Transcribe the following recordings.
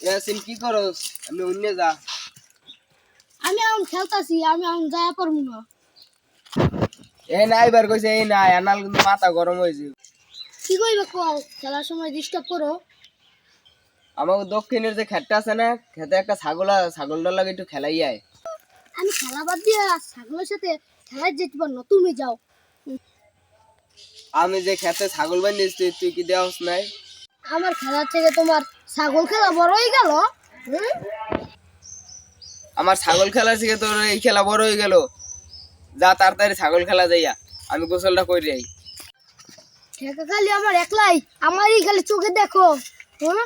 ইয়াসিন কি করস? আমি অন্য যা। আমি এখন খেলতাছি, আমি এখন যায়া পারবো না। এই নাই বার কইছে এই নাই আনাল কিন্তু মাথা গরম হয়েছে। কি কইবে কও, খেলার সময় ডিস্টার্ব করো। আমাকে দক্ষিণের যে খেতটা আছে না, খেতে একটা ছাগলটার লাগে একটু খেলাই আয়। আমি খেলা বাদ দিয়া ছাগলের সাথে খেলায় যেতে পারো না, তুমি যাও। আমি যে খেতে ছাগল বানিয়েছি তুই কি দেওয়াস নাই? আমার খেলার থেকে তোমার ছাগল খেলা বড় হয়ে গেল। আমার ছাগল খেলা শিখে তোর এই খেলা বড় হয়ে গেল। যা তাড়াতাড়ি ছাগল খেলা যাইয়া, আমি গোসলটা করে যাই। ঠেকা খালি আমার একলাই, আমারই খালি চোখে দেখো। হ্যাঁ,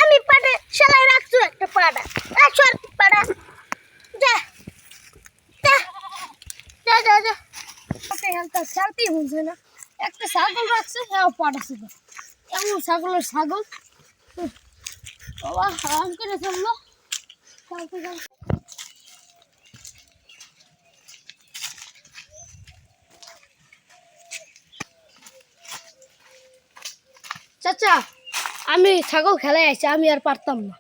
আমি পাড়ে সেলাই রাখছো একটা পাড়া, রাখছো আর পাড়া। যা যা যা যা যা। ওকে একটা শান্তি বুঝে না, একটা ছাগল রাখছে, হ্যাঁ পাড়া ছিল এমন ছাগলের ছাগল। বাবা হারাম করে ফেললো। চাচা, আমি ছাগল খেলায় আইছি, আমি আর পারতাম না।